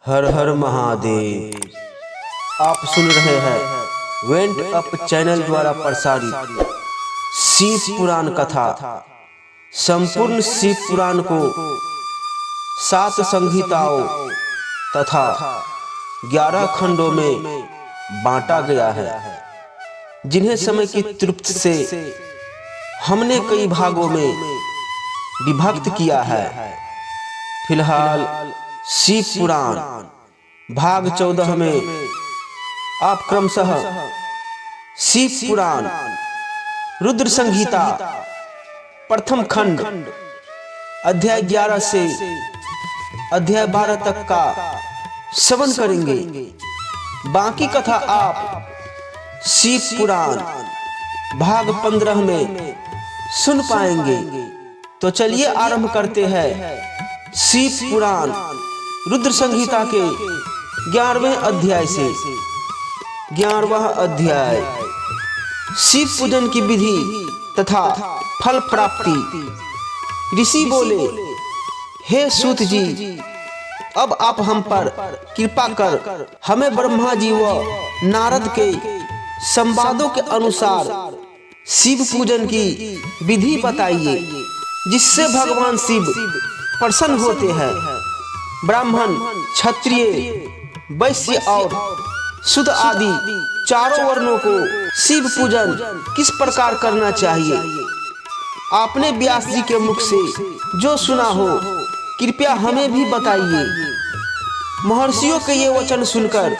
हर हर महादेव। आप सुन रहे हैं वेंट अप चैनल द्वारा प्रसारित शिव पुराण कथा। संपूर्ण शिव पुराण को 7 संहिताओं तथा 11 खंडों में बांटा गया है, जिन्हें समय की तृप्ति से हमने कई भागों में विभक्त किया है। फिलहाल शिव पुराण भाग 14 में आप क्रमशः शिव पुराण रुद्र संहिता प्रथम खंड अध्याय 11 से अध्याय 12 तक का श्रवण करेंगे। बाकी कथा आप शिव पुराण भाग 15 में सुन पाएंगे। तो चलिए आरंभ करते हैं शिव पुराण रुद्र संहिता के 11वें अध्याय से। 11वां अध्याय शिव पूजन की विधि तथा फल प्राप्ति। ऋषि बोले, हे सूत जी, अब आप हम पर कृपा कर हमें ब्रह्मा जी व नारद के संवादों के अनुसार शिव पूजन की विधि बताइए, जिससे भगवान शिव प्रसन्न होते हैं। ब्राह्मण, क्षत्रिय, वैश्य और शुद्ध आदि चारों वर्णों को शिव पूजन किस प्रकार करना चाहिए, आपने व्यास जी के मुख से जो सुना हो कृपया हमें भी बताइए। महर्षियों के ये वचन सुनकर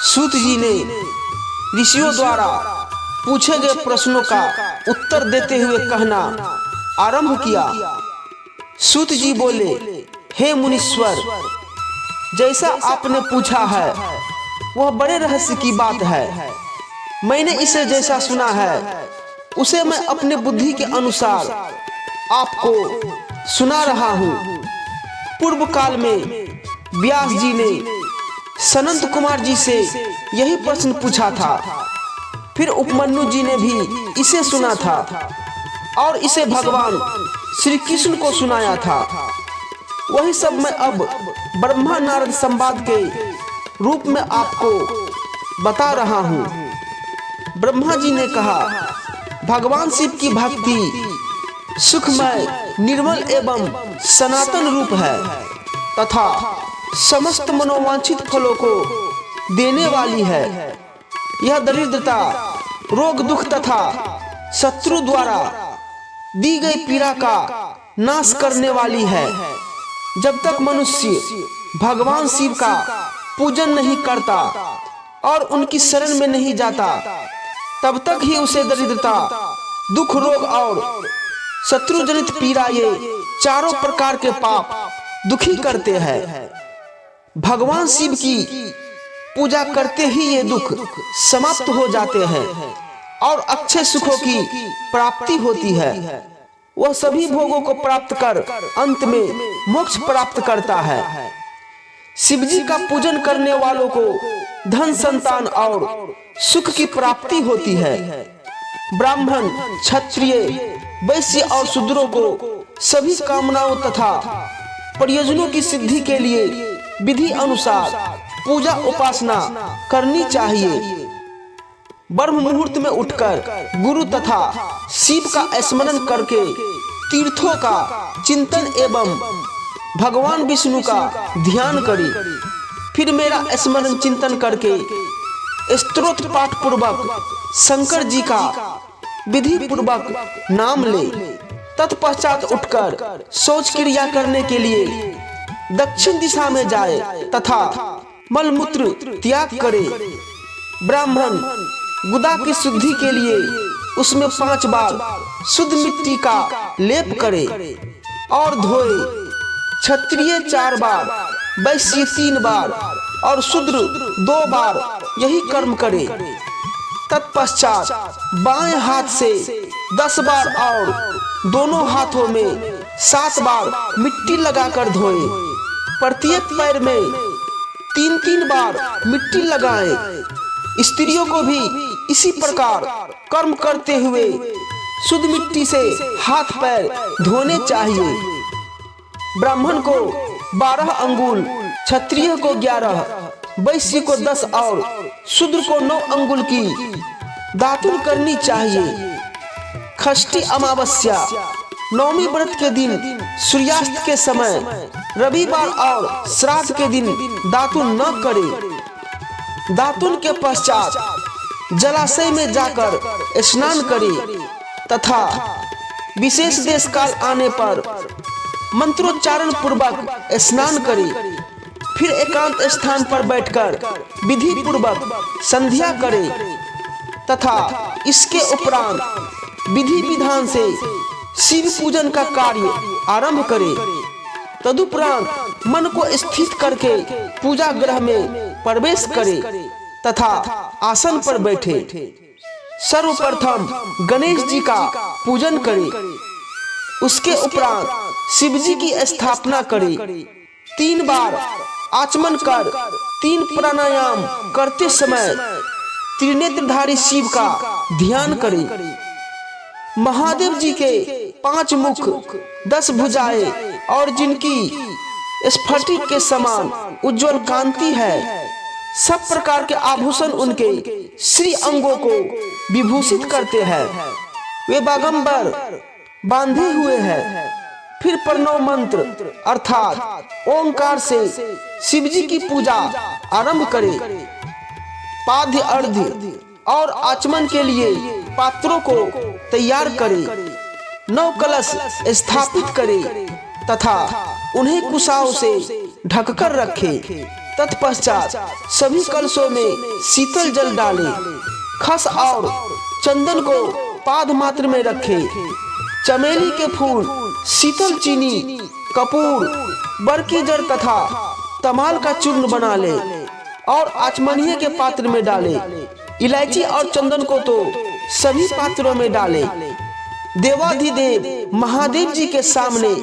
सूत जी ने ऋषियों द्वारा पूछे गए प्रश्नों का उत्तर देते हुए कहना आरंभ किया। सूत जी बोले, हे मुनीश्वर, जैसा आपने पूछा है वह बड़े रहस्य की बात है। मैंने इसे जैसा सुना है उसे मैं अपने बुद्धि के अनुसार आपको सुना रहा हूँ। पूर्व काल में व्यास जी ने सनंत कुमार जी से यही प्रश्न पूछा था। फिर उपमन्यु जी ने भी इसे सुना था और इसे भगवान श्री कृष्ण को सुनाया था। वही सब मैं अब ब्रह्मा नारद संवाद के रूप में आपको बता रहा हूँ। ब्रह्मा जी ने कहा, भगवान शिव की भक्ति सुखमय, निर्मल एवं सनातन रूप है तथा समस्त मनोवांछित फलों को देने वाली है। यह दरिद्रता, रोग, दुख तथा शत्रु द्वारा दी गई पीड़ा का नाश करने वाली है। जब तक मनुष्य भगवान शिव का पूजन नहीं करता और उनकी शरण में नहीं जाता, तब तक ही उसे दरिद्रता, दुख, रोग और शत्रु जनित पीड़ा, ये चारों प्रकार के पाप दुखी करते हैं। भगवान शिव की पूजा करते ही ये दुख समाप्त हो जाते हैं और अच्छे सुखों की प्राप्ति होती है। वह सभी भोगों को प्राप्त कर अंत में मोक्ष प्राप्त करता है। शिवजी का पूजन करने वालों को धन, संतान और सुख की प्राप्ति होती है। ब्राह्मण, क्षत्रिय, वैश्य और शूद्रों को सभी कामनाओं तथा प्रयोजनों की सिद्धि के लिए विधि अनुसार पूजा उपासना करनी चाहिए। ब्रह्म मुहूर्त में उठकर गुरु तथा शिव का स्मरण करके तीर्थों का चिंतन एवं भगवान विष्णु का ध्यान करें। फिर मेरा स्मरण चिंतन करके स्तोत्र पाठ पूर्वक शंकर जी का विधि पूर्वक नाम ले। तत्पश्चात उठकर शौच क्रिया करने के लिए दक्षिण दिशा में जाए तथा मलमूत्र त्याग करे। ब्राह्मण गुदा की शुद्धि के लिए उसमें 5 बार शुद्ध मिट्टी का लेप करे और धोए। क्षत्रिय 4 बार, वैश्य 3 बार और शूद्र 2 बार यही कर्म करे। तत्पश्चात बाएं हाथ से 10 बार और दोनों हाथों में 7 बार मिट्टी लगाकर धोए। प्रत्येक पैर में 3-3 बार मिट्टी लगाएं। स्त्रियों को भी इसी प्रकार कर्म करते हुए शुद्ध मिट्टी से हाथ पैर धोने चाहिए। ब्राह्मण को 12 अंगुल क्षत्रिय को 11, वैश्य को 10 और शूद्र को 9 अंगुल की दातुन करनी चाहिए। षष्ठी अमावस्या, नौमी व्रत के दिन सूर्यास्त के समय, रविवार और श्राद्ध के दिन दातुन न करे। दातुन के पश्चात जलाशय में जाकर स्नान करे तथा विशेष देश काल आने पर मंत्रोच्चारण पूर्वक स्नान करे। फिर एकांत स्थान पर बैठकर विधि पूर्वक संध्या करे तथा इसके उपरांत विधि विधान से शिव पूजन का कार्य आरंभ करे। तदुपरांत मन को स्थित करके पूजा गृह में प्रवेश करे तथा आसन पर बैठे। सर्वप्रथम गणेश जी का पूजन करे, उसके उपरांत शिव जी की स्थापना करे। 3 बार आचमन कर 3 प्राणायाम करते समय त्रिनेत्रधारी शिव का ध्यान करे। महादेव जी के 5 मुख 10 भुजाएं और जिनकी स्फटिक के समान उज्जवल कांति है, सब प्रकार के आभूषण उनके श्री अंगों को विभूषित करते हैं। वे बागंबर बांधे हुए हैं। फिर प्रणव मंत्र अर्थात ओंकार से शिव जी की पूजा आरंभ करें। पाद्य अर्घ्य और आचमन के लिए पात्रों को तैयार करें। 9 कलश स्थापित करें तथा उन्हें कुशाओं से ढककर रखें। तत्पश्चात सभी कलशों में शीतल जल डालें। खस और चंदन को पाद मात्र में रखें। चमेली के फूल, शीतल चीनी, कपूर, बर की जड़ तथा तमाल का चूर्ण बना ले और आचमनीय के पात्र में डाले। इलायची और चंदन को तो सभी पात्रों में डाले। देवाधिदेव महादेव जी के सामने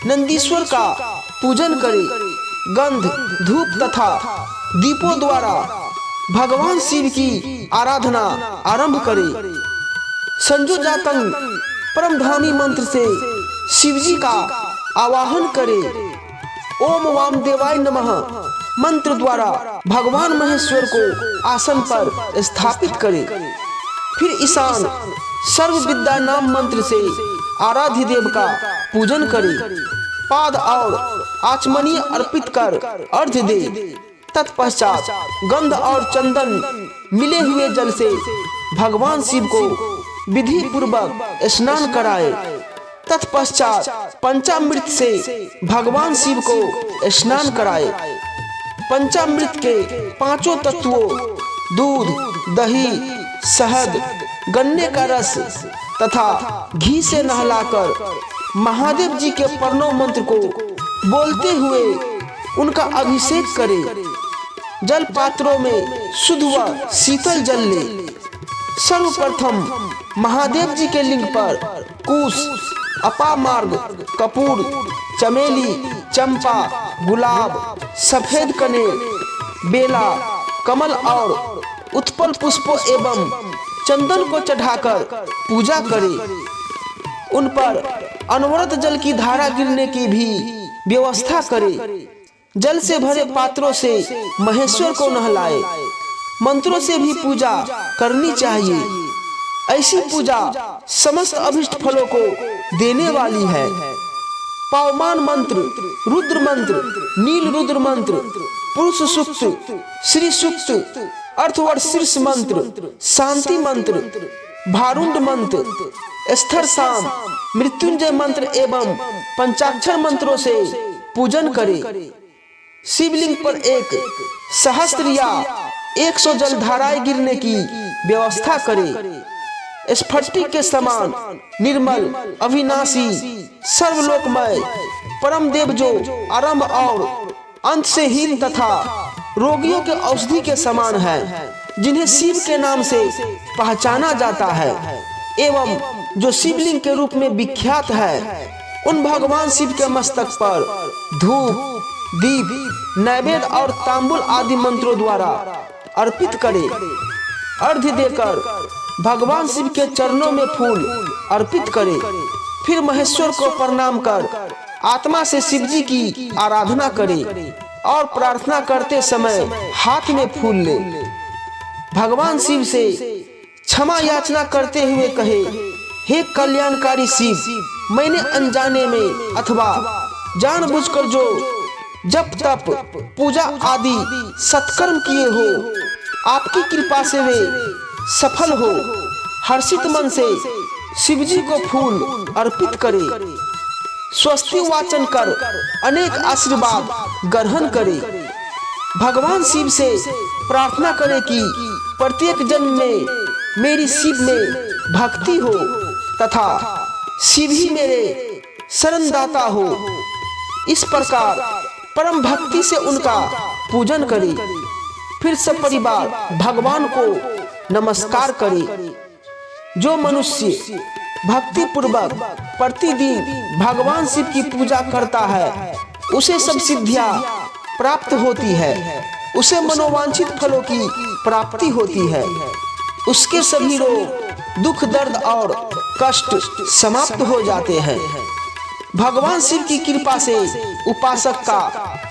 नंदीश्वर का पूजन करे। गंध, धूप तथा दीपों द्वारा भगवान शिव की आराधना आरंभ करे। संजोजातं परमधामी मंत्र से शिव जी का आवाहन करे। ओम वामदेवाय नमः मंत्र द्वारा भगवान महेश्वर को आसन पर स्थापित करे। फिर ईशान सर्व विद्या नाम मंत्र से आराध्य देव का पूजन करे। पाद और आचमनीय अर्पित कर अर्घ्य दे। तत्पश्चात गंध और चंदन मिले हुए जल से भगवान शिव को विधि पूर्वक स्नान कराए। तत्पश्चात पंचामृत से भगवान शिव को स्नान कराए। पंचामृत के 5 तत्वों दूध, दही, शहद, गन्ने का रस तथा घी से नहलाकर महादेव जी के प्रणव मंत्र को बोलते हुए उनका अभिषेक करे। जल पात्रों में शुद्ध व शीतल जल ले। सर्वप्रथम महादेव जी के लिंग पर कुश, अपामार्ग, कपूर, चमेली, चंपा, गुलाब, सफेद कनेर, बेला, कमल और उत्पल पुष्पों एवं चंदन को चढ़ाकर पूजा करे। उन पर अनवरत जल की धारा गिरने की भी व्यवस्था करे। जल से भरे पात्रों से महेश्वर को नहलाए। मंत्रों से भी पूजा करनी चाहिए। ऐसी पूजा समस्त अभिष्ट फलों को देने वाली है। पवमान मंत्र, रुद्र मंत्र, नील रुद्र मंत्र, पुरुष सूक्त, श्री सूक्त, अर्थवर शीर्ष मंत्र, शांति मंत्र, भारुंड मंत्र, स्थिर शाम, मृत्युंजय मंत्र एवं पंचाक्षर मंत्रों से पूजन करे। शिवलिंग पर 1 सहस्त्र या 100 जल धाराएं गिरने की व्यवस्था करे। स्फटिक के समान निर्मल, अविनाशी, सर्वलोकमय परम देव जो आरंभ और अंत से हीन तथा रोगियों के औषधि के समान है, जिन्हें शिव के नाम से पहचाना जाता है एवं जो शिवलिंग के रूप में विख्यात है, उन भगवान शिव के मस्तक पर धूप, दीप, नैवेद्य और तांबुल आदि मंत्रों द्वारा अर्पित करे। अर्घ्य देकर भगवान शिव के चरणों में फूल अर्पित करे। फिर महेश्वर को प्रणाम कर आत्मा से शिव जी की आराधना करे। और प्रार्थना करते समय हाथ में फूल ले। भगवान शिव से क्षमा याचना करते हुए कहे, हे कल्याणकारी शिव, मैंने अनजाने में अथवा जानबूझकर जो जप तप पूजा आदि सत्कर्म किए हो, आपकी कृपा से वे सफल हो। हर्षित मन से शिव जी को फूल अर्पित करे, स्वस्ति वाचन कर अनेक आशीर्वाद ग्रहण करे। भगवान शिव से प्रार्थना करे कि प्रत्येक जन्म में मेरी शिव में भक्ति हो तथा शिव ही मेरे शरणदाता हो। इस प्रकार परम भक्ति से उनका पूजन करे। फिर सब परिवार भगवान को नमस्कार करे। जो मनुष्य भक्ति पूर्वक प्रतिदिन भगवान शिव की पूजा करता है, उसे सब सिद्धियां प्राप्त होती है, उसे मनोवांछित फलों की प्राप्ति होती है, उसके सभी रोग दुख दर्द और कष्ट समाप्त हो जाते हैं। भगवान शिव की कृपा से उपासक का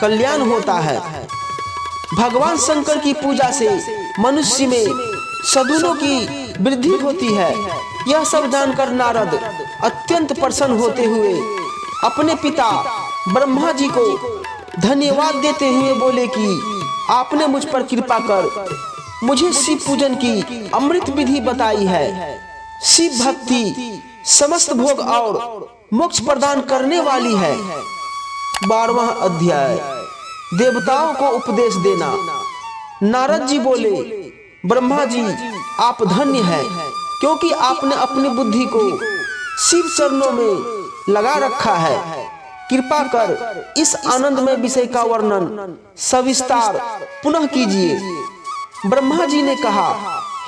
कल्याण होता है। भगवान शंकर की पूजा से मनुष्य में सद्गुणों की वृद्धि होती है। यह सब जानकर नारद अत्यंत प्रसन्न होते हुए अपने पिता ब्रह्मा जी को धन्यवाद देते हुए बोले कि आपने मुझ पर कृपा कर मुझे शिव पूजन की अमृत विधि बताई है। शिव भक्ति समस्त भोग और मोक्ष प्रदान करने वाली है। 12वां अध्याय, देवताओं को उपदेश देना। नारद जी बोले, ब्रह्मा जी आप धन्य हैं, क्योंकि आपने अपनी बुद्धि को शिव चरणों में लगा रखा है। कृपा कर इस आनंदमय विषय का वर्णन सविस्तार पुनः कीजिए। ब्रह्मा जी ने कहा,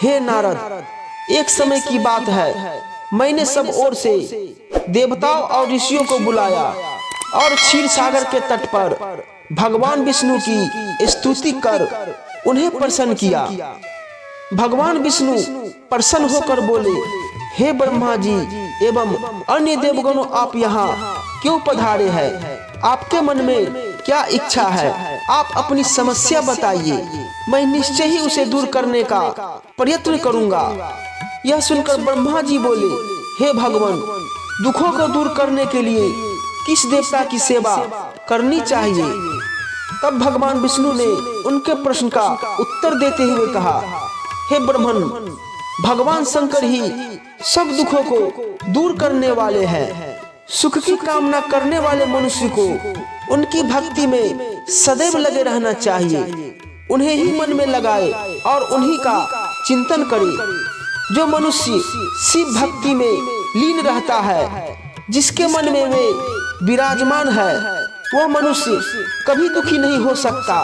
हे नारद, एक समय की बात है, मैंने सब ओर से देवताओं और ऋषियों को बुलाया और क्षीर सागर के तट पर भगवान विष्णु की स्तुति कर उन्हें प्रसन्न किया। भगवान विष्णु प्रसन्न होकर बोले, हे ब्रह्मा जी एवं अन्य देवगणों, आप यहाँ क्यों पधारे हैं? आपके मन में क्या इच्छा है? आप अपनी समस्या बताइए, मैं निश्चय ही उसे दूर करने का प्रयत्न करूंगा। यह सुनकर ब्रह्मा जी बोले, हे भगवान, दुखों को दूर करने के लिए किस देवता की सेवा करनी चाहिए? तब भगवान विष्णु ने उनके प्रश्न का उत्तर देते हुए कहा, हे ब्रह्मन, भगवान शंकर ही सब दुखों को दूर करने वाले हैं। सुख की कामना करने वाले मनुष्य को उनकी भक्ति में सदैव लगे रहना चाहिए। उन्हें ही मन में लगाए और उन्हीं का चिंतन करे। जो मनुष्य शिव भक्ति में लीन रहता है, जिसके मन में वे विराजमान है, वह मनुष्य कभी दुखी नहीं हो सकता।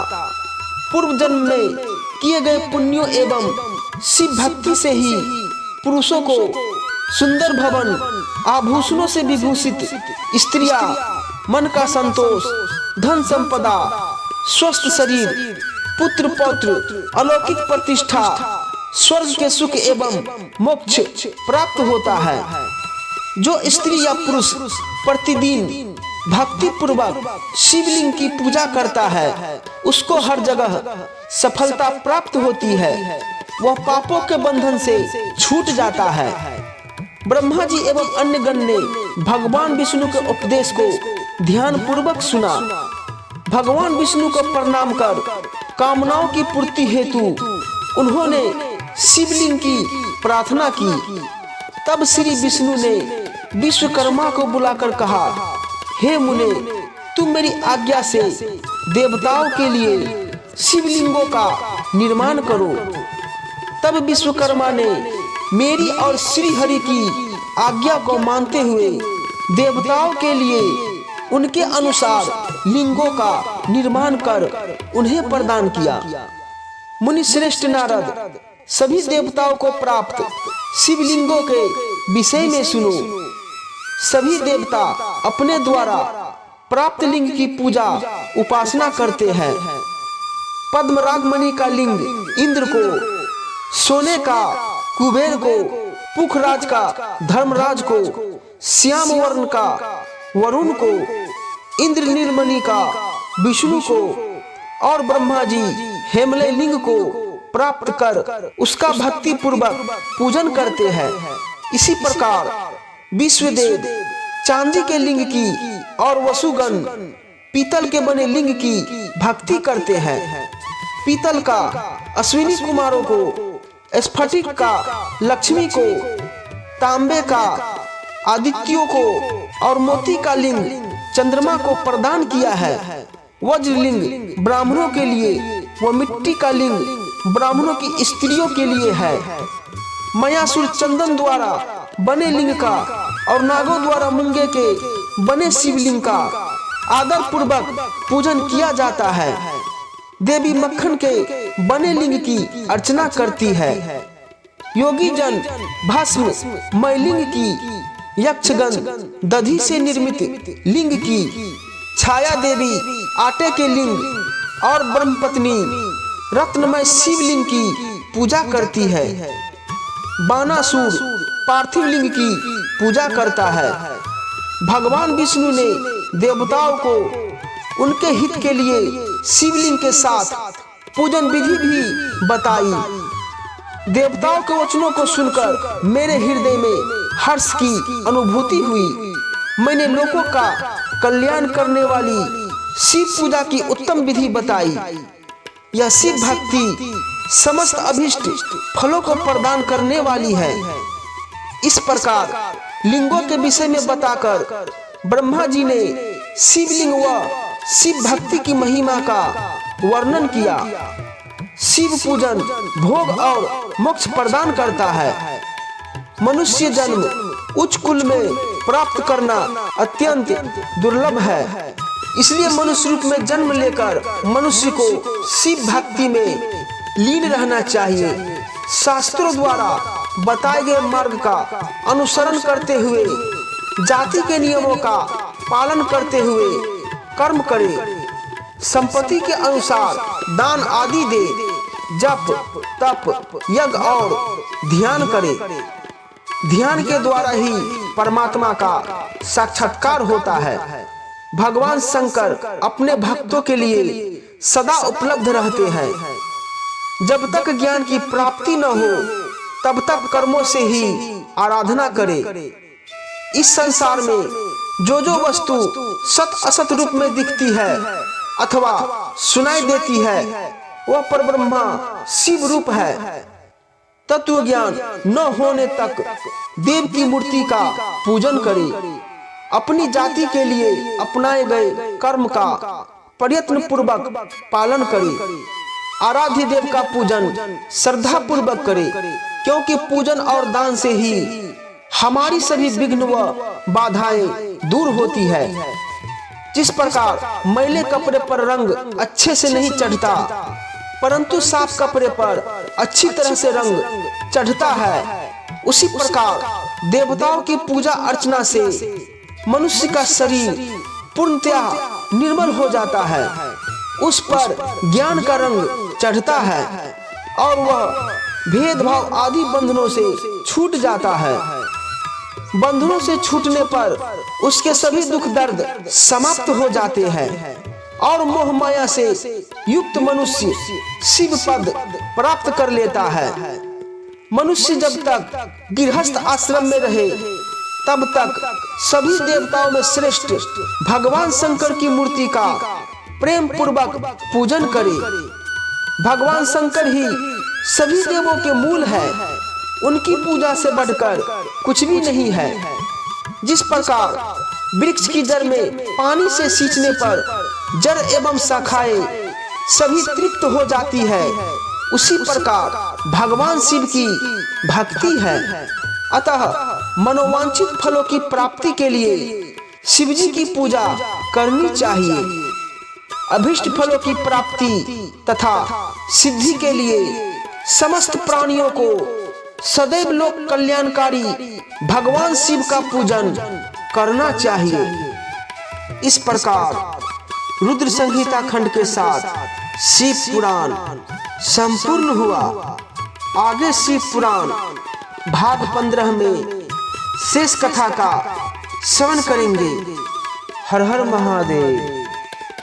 पूर्व जन्म में किए गए पुण्यों एवं शिव भक्ति से ही पुरुषों को सुंदर भवन, आभूषणों से विभूषित स्त्रियां, मन का संतोष, धन संपदा, स्वस्थ शरीर, पुत्र पौत्र, अलौकिक प्रतिष्ठा, स्वर्ग के सुख एवं मोक्ष प्राप्त होता है। जो स्त्री या पुरुष प्रतिदिन भक्ति पूर्वक शिवलिंग की पूजा करता है, उसको हर जगह सफलता प्राप्त होती है। वह पापों के बंधन से छूट जाता है। ब्रह्मा जी एवं अन्य गण ने भगवान विष्णु के उपदेश को ध्यान पूर्वक सुना। भगवान विष्णु को प्रणाम कर कामनाओं की पूर्ति हेतु उन्होंने शिवलिंग की प्रार्थना की। तब श्री विष्णु ने विश्वकर्मा को बुलाकर कहा, हे मुने, तुम मेरी आज्ञा से देवताओं के लिए शिवलिंगों का निर्माण करो। तब विश्वकर्मा ने मेरी और श्री हरि की आज्ञा को मानते हुए देवताओं के लिए उनके अनुसार लिंगों का निर्माण कर उन्हें प्रदान किया। मुनि श्रेष्ठ नारद, सभी देवताओं को प्राप्त शिवलिंगों के विषय में सुनो। सभी देवता अपने द्वारा प्राप्त लिंग की पूजा उपासना करते हैं। पद्मराग मणि का लिंग इंद्र को, सोने का कुबेर को, पुखराज का धर्मराज को, श्याम वर्ण का वरुण को, इंद्र नीलमणि का विष्णु को, और ब्रह्मा जी हेमलय लिंग को प्राप्त कर उसका भक्ति पूर्वक पूजन करते हैं। इसी प्रकार विश्वदेव चांदी के लिंग की और वसुगण पीतल के बने लिंग की भक्ति करते हैं। पीतल का अश्विनी कुमारों को, स्फटिक का लक्ष्मी को, तांबे का आदित्यों को और मोती का लिंग चंद्रमा को प्रदान किया है। वज्रलिंग ब्राह्मणों के लिए व मिट्टी का लिंग ब्राह्मणों की स्त्रियों के लिए है। मयासुर चंदन द्वारा बने लिंग का और नागों द्वारा मूंगे के बने शिवलिंग का आदर पूर्वक पूजन किया जाता है। देवी मक्खन के बने लिंग की अर्चना करती है। योगी जन भस्म मय लिंग की, यक्षगण दधि से निर्मित लिंग की, छाया देवी आटे के लिंग और ब्रह्मपत्नी रत्नमय शिवलिंग की पूजा करती है। बानासुर पार्थिव लिंग की पूजा करता है। भगवान विष्णु ने देवताओं को उनके हित के लिए शिवलिंग के साथ पूजन विधि भी बताई। देवताओं के वचनों को सुनकर मेरे हृदय में हर्ष की अनुभूति हुई। मैंने लोगों का कल्याण करने वाली शिव पूजा की उत्तम विधि बताई। यह शिव भक्ति समस्त अभिष्ट फलों को प्रदान करने वाली है। इस प्रकार लिंगों के विषय में बताकर ब्रह्मा जी ने शिवलिंग व शिव भक्ति की महिमा का वर्णन किया। शिव पूजन भोग और मोक्ष प्रदान करता है। मनुष्य जन्म उच्च कुल में प्राप्त करना अत्यंत दुर्लभ है। इसलिए मनुष्य रूप में जन्म लेकर मनुष्य को शिव भक्ति में लीन रहना चाहिए। शास्त्रों द्वारा बताए गए मार्ग का अनुसरण करते हुए, जाति के नियमों का पालन करते हुए कर्म करे। संपत्ति के अनुसार दान आदि दे। जप तप यज्ञ और ध्यान करे। ध्यान के द्वारा ही परमात्मा का साक्षात्कार होता है। भगवान शंकर अपने भक्तों के लिए सदा उपलब्ध रहते हैं। जब तक ज्ञान की प्राप्ति न हो तब तक कर्मों से ही आराधना करे। इस संसार में जो वस्तु सत असत रूप में दिखती है अथवा सुनाई देती है वह परब्रह्मा शिव रूप है। तत्व ज्ञान न होने तक देव की मूर्ति का पूजन करे। अपनी जाति के लिए अपनाए गए कर्म का प्रयत्न पूर्वक पालन करे। आराध्य देव का पूजन श्रद्धा पूर्वक करे, क्योंकि पूजन और दान से ही हमारी सभी विघ्न व बाधाएं दूर होती है। जिस प्रकार मैले कपड़े पर रंग अच्छे से नहीं चढ़ता, परंतु साफ कपड़े पर अच्छी तरह से रंग चढ़ता है, उसी प्रकार देवताओं की पूजा अर्चना से मनुष्य का शरीर पूर्णतया निर्मल हो जाता है। उस पर ज्ञान का रंग चढ़ता है और वह भेदभाव आदि बंधनों से छूट जाता है। बंधनों से छूटने पर उसके सभी दुख दर्द समाप्त हो जाते हैं और मोह माया से युक्त मनुष्य शिव पद प्राप्त कर लेता है। मनुष्य जब तक गृहस्थ आश्रम में रहे तब तक सभी देवताओं में श्रेष्ठ भगवान शंकर की मूर्ति का प्रेम पूर्वक पूजन करे। भगवान शंकर ही सभी देवों के मूल है। उनकी पूजा से बढ़कर कुछ भी नहीं है। जिस प्रकार वृक्ष की जड़ में पानी से सींचने पर जड़ एवं शाखाएं सभी तृप्त हो जाती है, उसी प्रकार भगवान शिव की भक्ति है। अतः मनोवांछित फलों की प्राप्ति के लिए शिव जी की पूजा करनी चाहिए। अभिष्ट फलों की प्राप्ति तथा सिद्धि के लिए समस्त प्राणियों को सदैव लोक कल्याणकारी भगवान शिव का पूजन करना चाहिए। इस प्रकार रुद्र संहिता खंड के साथ शिव पुराण संपूर्ण हुआ। आगे शिव पुराण भाग 15 में शेष कथा का श्रवण करेंगे। हर हर महादेव।